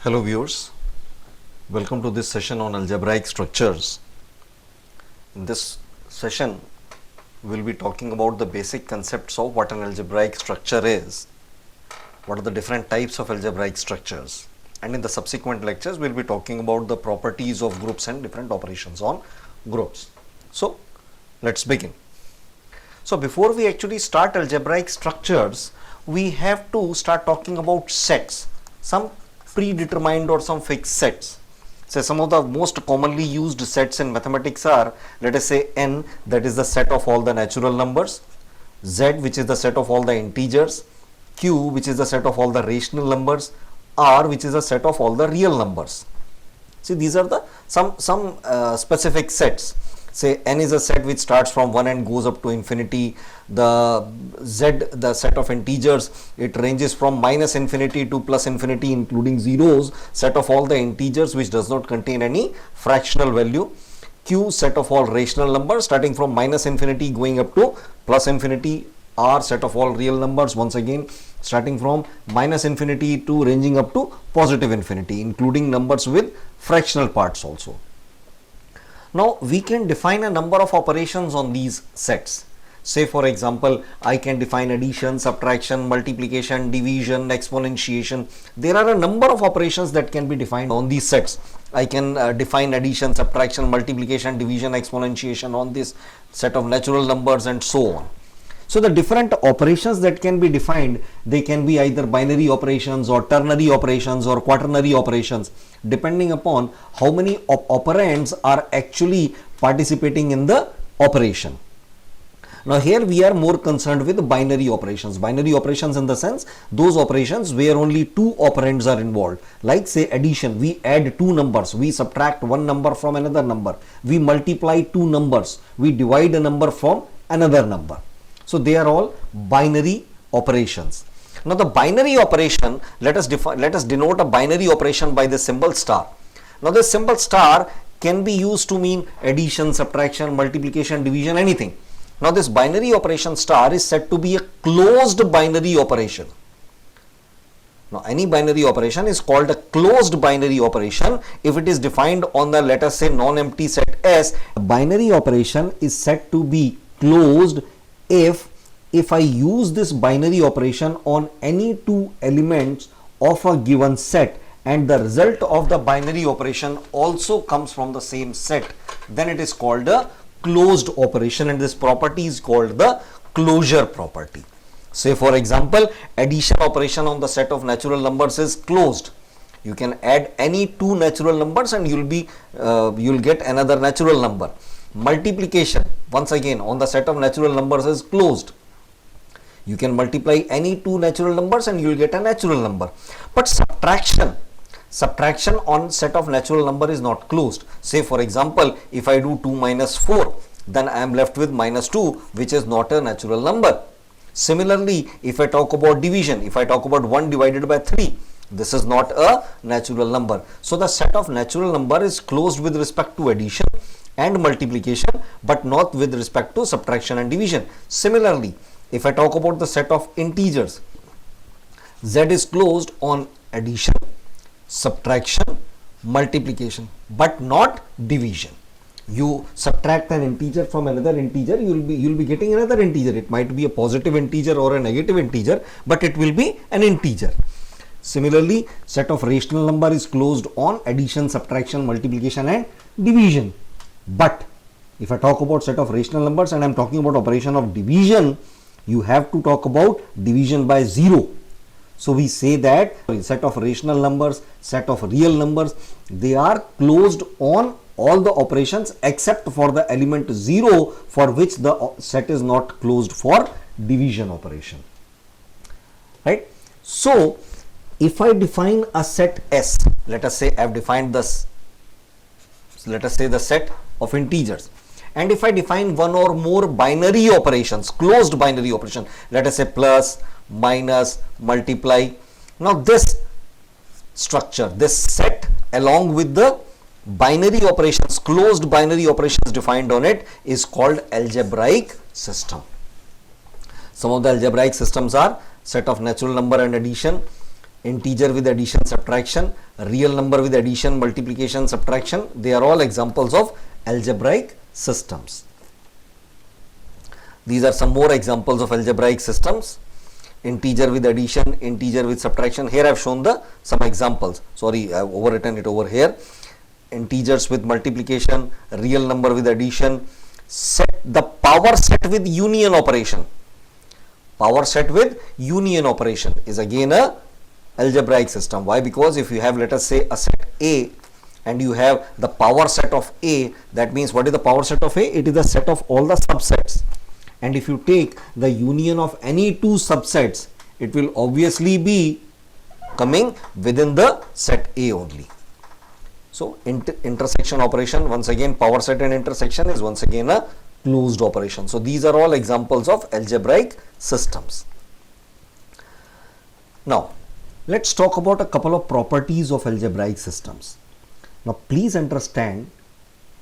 Hello viewers, welcome to this session on algebraic structures. In this session, we will be talking about the basic concepts of what an algebraic structure is, what are the different types of algebraic structures, and in the subsequent lectures, we will be talking about the properties of groups and different operations on groups. So, let's begin. So, before we actually start algebraic structures, we have to start talking about sets, some predetermined or some fixed sets. So some of the most commonly used sets in mathematics are, let us say, n, that is the set of all the natural numbers, z, which is the set of all the integers, q, which is the set of all the rational numbers, r, which is the set of all the real numbers. See, these are the some specific sets. Say n is a set which starts from 1 and goes up to infinity. The z, the set of integers, it ranges from minus infinity to plus infinity including zeros, set of all the integers which does not contain any fractional value. Q, set of all rational numbers starting from minus infinity going up to plus infinity. R, set of all real numbers, once again starting from minus infinity to ranging up to positive infinity including numbers with fractional parts also. Now we can define a number of operations on these sets. Say for example, I can define addition, subtraction, multiplication, division, exponentiation. There are a number of operations that can be defined on these sets. I can define addition, subtraction, multiplication, division, exponentiation on this set of natural numbers and so on. So the different operations that can be defined, they can be either binary operations or ternary operations or quaternary operations, depending upon how many operands are actually participating in the operation. Now here we are more concerned with binary operations. Binary operations in the sense, those operations where only two operands are involved. Like say addition, we add two numbers, we subtract one number from another number, we multiply two numbers, we divide a number from another number. So they are all binary operations. Now the binary operation, let us denote a binary operation by the symbol star. Now the symbol star can be used to mean addition, subtraction, multiplication, division, anything. Now this binary operation star is said to be a closed binary operation. Now any binary operation is called a closed binary operation if it is defined on the, let us say, non-empty set S. A binary operation is said to be closed if I use this binary operation on any two elements of a given set and the result of the binary operation also comes from the same set, then it is called a closed operation, and this property is called the closure property. Say for example, addition operation on the set of natural numbers is closed. You can add any two natural numbers and you'll get another natural number. Multiplication, once again, on the set of natural numbers is closed. You can multiply any two natural numbers and you will get a natural number. But subtraction on set of natural number is not closed. Say for example, if I do 2 minus 4, then I am left with minus 2, which is not a natural number. Similarly, if I talk about division, if I talk about 1 divided by 3, this is not a natural number. So the set of natural number is closed with respect to addition and multiplication, but not with respect to subtraction and division. Similarly, if I talk about the set of integers, Z is closed on addition, subtraction, multiplication, but not division. You subtract an integer from another integer, you'll be getting another integer. It might be a positive integer or a negative integer, but it will be an integer. Similarly, set of rational number is closed on addition, subtraction, multiplication and division. But if I talk about set of rational numbers and I am talking about operation of division, you have to talk about division by 0. So we say that set of rational numbers, set of real numbers, they are closed on all the operations except for the element 0, for which the set is not closed for division operation. Right? So if I define a set S, let us say I have defined this, let us say the set of integers, and if I define one or more binary operations, closed binary operation, let us say plus, minus, multiply. Now this structure, this set along with the binary operations, closed binary operations defined on it, is called algebraic system. Some of the algebraic systems are set of natural number and addition, integer with addition, subtraction, real number with addition, multiplication, subtraction. They are all examples of algebraic systems. These are some more examples of algebraic systems. Integer with addition, integer with subtraction. Here I have shown some examples. Sorry, I have overwritten it over here. Integers with multiplication, real number with addition, set the power set with union operation. Power set with union operation is again a algebraic system. Why? Because if you have, let us say, a set A and you have the power set of A, that means what is the power set of A? It is the set of all the subsets. And if you take the union of any two subsets, it will obviously be coming within the set A only. So intersection operation, once again, power set and intersection is once again a closed operation. So these are all examples of algebraic systems. Now let's talk about a couple of properties of algebraic systems. Now please understand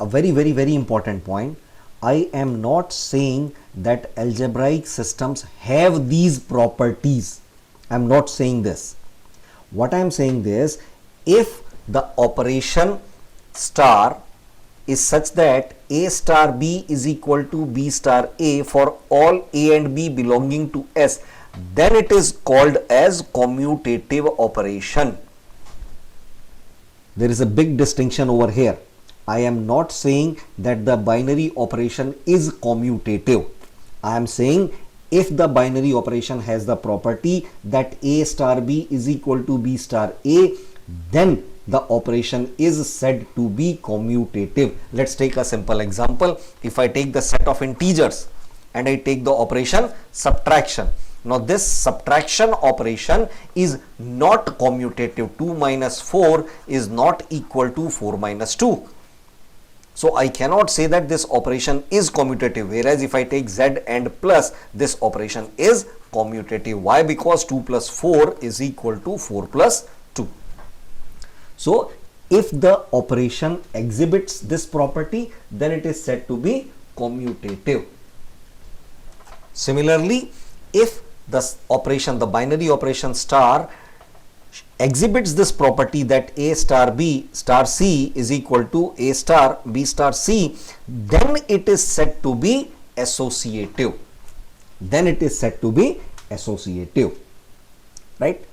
a very important point. I am not saying that algebraic systems have these properties. I am not saying this. What I am saying is, if the operation star is such that A star B is equal to B star A for all A and B belonging to S, then it is called as commutative operation. There is a big distinction over here. I am not saying that the binary operation is commutative. I am saying if the binary operation has the property that A star B is equal to B star A, then the operation is said to be commutative. Let's take a simple example. If I take the set of integers and I take the operation subtraction. Now this subtraction operation is not commutative. 2 minus 4 is not equal to 4 minus 2. So I cannot say that this operation is commutative, whereas if I take z and plus, this operation is commutative. Why? Because 2 plus 4 is equal to 4 plus 2. So if the operation exhibits this property, then it is said to be commutative. Similarly, if the operation, the binary operation star, exhibits this property that A star B star C is equal to A star B star C, then it is said to be associative. Then it is said to be associative, right?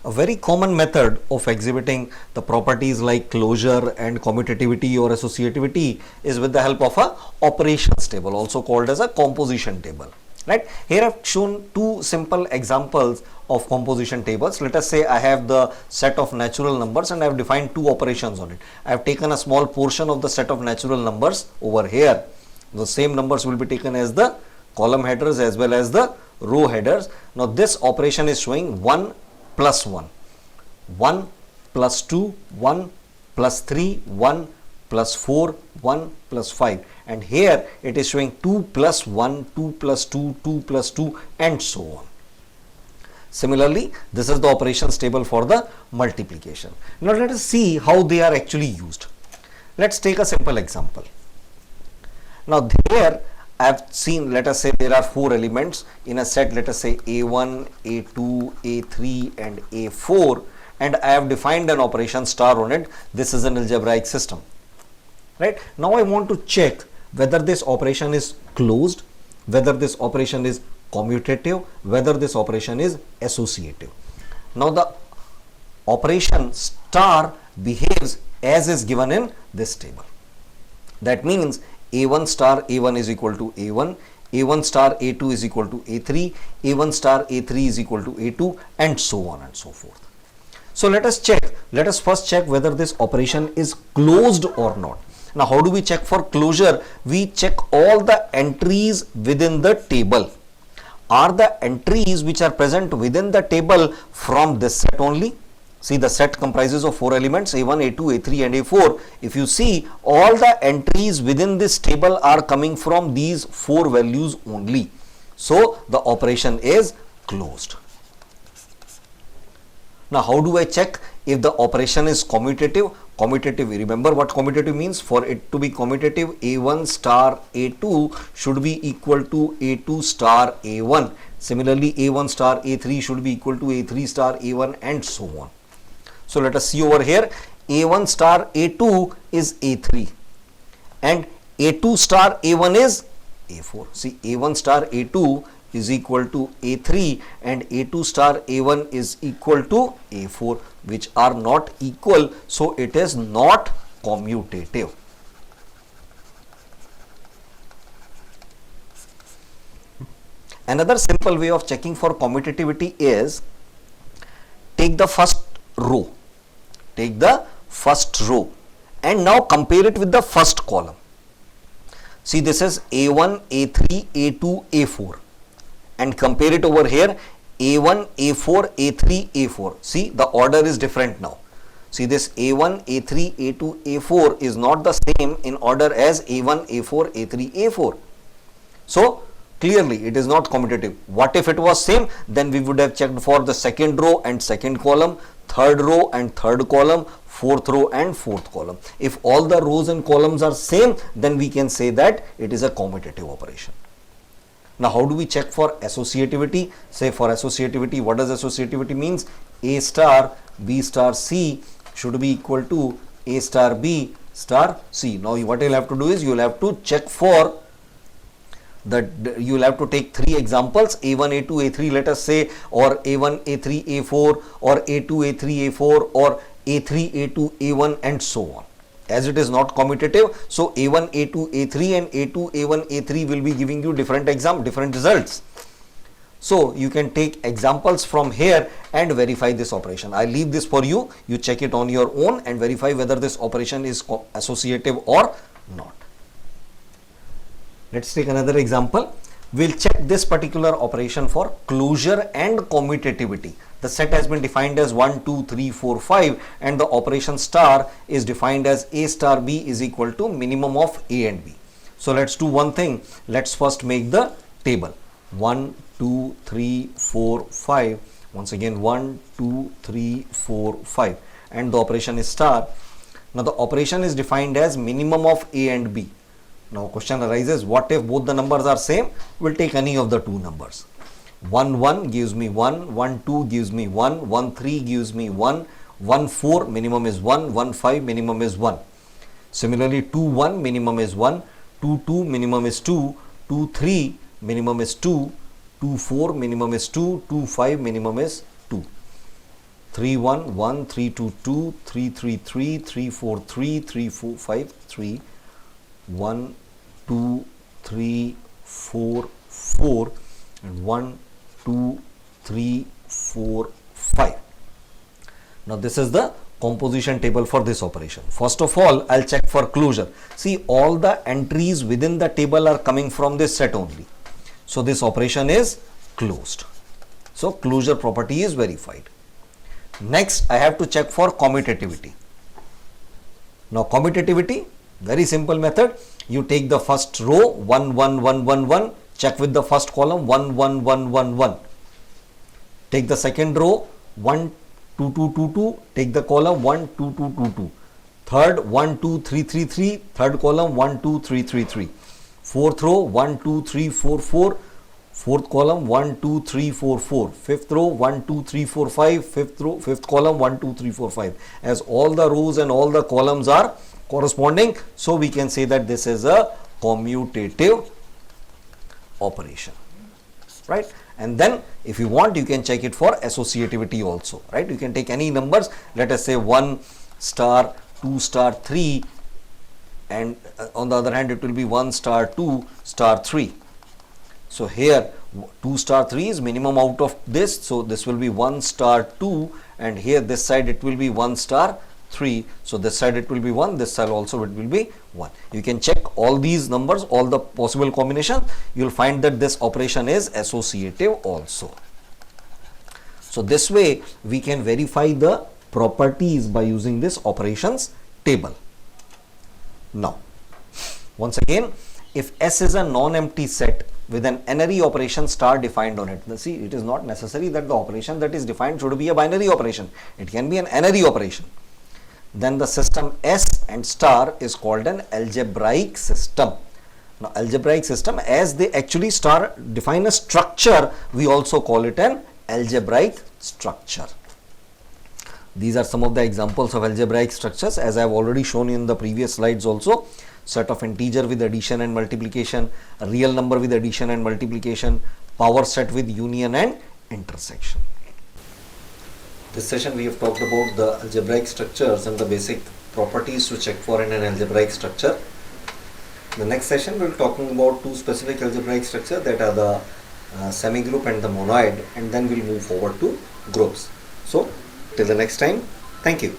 A very common method of exhibiting the properties like closure and commutativity or associativity is with the help of a operations table, also called as a composition table. Right? Here I have shown two simple examples of composition tables. Let us say I have the set of natural numbers and I have defined two operations on it. I have taken a small portion of the set of natural numbers over here. The same numbers will be taken as the column headers as well as the row headers. Now this operation is showing 1 plus 1, 1 plus 2, 1 plus 3, 1 plus 4, 1 plus 5, and here it is showing 2 plus 1, 2 plus 2, 2 plus 2, and so on. Similarly, this is the operations table for the multiplication. Now let us see how they are actually used. Let's take a simple example. Now here I have seen, let us say there are 4 elements in a set, let us say A1, A2, A3 and A4, and I have defined an operation star on it. This is an algebraic system, right? Now I want to check whether this operation is closed, whether this operation is commutative, whether this operation is associative. Now the operation star behaves as is given in this table. That means A1 star A1 is equal to A1, A1 star A2 is equal to A3, A1 star A3 is equal to A2, and so on and so forth. So let us check. Let us first check whether this operation is closed or not. Now how do we check for closure? We check all the entries within the table. Are the entries which are present within the table from this set only? See, the set comprises of 4 elements, A1, A2, A3 and A4. If you see, all the entries within this table are coming from these 4 values only. So the operation is closed. Now how do I check if the operation is commutative? Commutative, remember what commutative means? For it to be commutative, A1 star A2 should be equal to A2 star A1. Similarly, A1 star A3 should be equal to A3 star A1 and so on. So let us see over here, A1 star A2 is A3 and A2 star A1 is A4. See, A1 star A2 is equal to A3 and A2 star A1 is equal to A4, which are not equal, so it is not commutative. Another simple way of checking for commutativity is take the first row, and now compare it with the first column. See, this is A1, A3, A2, A4, and compare it over here, A1, A4, A3, A4. See, the order is different now. See, this A1, A3, A2, A4 is not the same in order as A1, A4, A3, A4. So, clearly it is not commutative. What if it was same? Then we would have checked for the second row and second column, third row and third column, fourth row and fourth column. If all the rows and columns are same, then we can say that it is a commutative operation. Now, how do we check for associativity? Say for associativity, what does associativity means? A star B star C should be equal to A star B star C. Now, what you'll have to do is you'll have to check for that. You'll have to take three examples, A1, A2, A3, let us say, or A1, A3, A4, or A2, A3, A4, or A3, A2, A1, and so on. As it is not commutative, so A1, A2, A3 and A2, A1, A3 will be giving you different results. So you can take examples from here and verify this operation. I leave this for you. You check it on your own and verify whether this operation is associative or not. Let's take another example. We'll check this particular operation for closure and commutativity. The set has been defined as 1, 2, 3, 4, 5 and the operation star is defined as A star B is equal to minimum of A and B. So let's do one thing. Let's first make the table. 1, 2, 3, 4, 5. Once again 1, 2, 3, 4, 5 and the operation is star. Now the operation is defined as minimum of A and B. Now question arises, what if both the numbers are same? We'll take any of the two numbers. 1, 1 gives me 1, 1, 2 gives me 1, 1, 3 gives me 1, 1, 4 minimum is 1, 1, 5 minimum is 1. Similarly 2, 1 minimum is 1, 2, 2 minimum is 2, 2, 3 minimum is 2, 2, 4 minimum is 2, 2, 5 minimum is 2. 3, 1, 1, 3, 2, 2, 3, 3, 3, 3, 4, 3, 3, 4, 5, 3, 1, 2, 3, 4, 4 and 1, 2, 3, 4, 5. Now this is the composition table for this operation. First of all, I'll check for closure. See, all the entries within the table are coming from this set only. So this operation is closed. So closure property is verified. Next, I have to check for commutativity. Now commutativity, very simple method. You take the first row 1, 1, 1, 1, 1. Check with the first column 1, 1, 1, 1, 1. Take the second row 1, 2, 2, 2, 2. Take the column 1, 2, 2, 2, 2. Third 1, 2, 3, 3, 3. Third column 1, 2, 3, 3, 3. Fourth row 1, 2, 3, 4, 4. Fourth column 1, 2, 3, 4, 4. Fifth row 1, 2, 3, 4, 5. Fifth column 1, 2, 3, 4, 5. As all the rows and all the columns are corresponding, so we can say that this is a commutative operation, right? And then if you want, you can check it for associativity also, right? You can take any numbers, let us say 1 star 2 star 3 and on the other hand it will be 1 star 2 star 3. So here 2 star 3 is minimum out of this, so this will be 1 star 2 and here this side it will be 1 star 3. So this side it will be 1, this side also it will be 1. You can check all these numbers, all the possible combinations. You will find that this operation is associative also. So this way we can verify the properties by using this operations table. Now, once again, if S is a non-empty set with an n-ary operation star defined on it. Now, see, it is not necessary that the operation that is defined should be a binary operation. It can be an n-ary operation. then the system S and star is called an algebraic system. Now algebraic system, as they actually star define a structure, we also call it an algebraic structure. These are some of the examples of algebraic structures, as I have already shown in the previous slides also. Set of integer with addition and multiplication, a real number with addition and multiplication, power set with union and intersection. This session we have talked about the algebraic structures and the basic properties to check for in an algebraic structure. The next session we will be talking about two specific algebraic structures, that are the semigroup and the monoid, and then we will move forward to groups. So till the next time, thank you.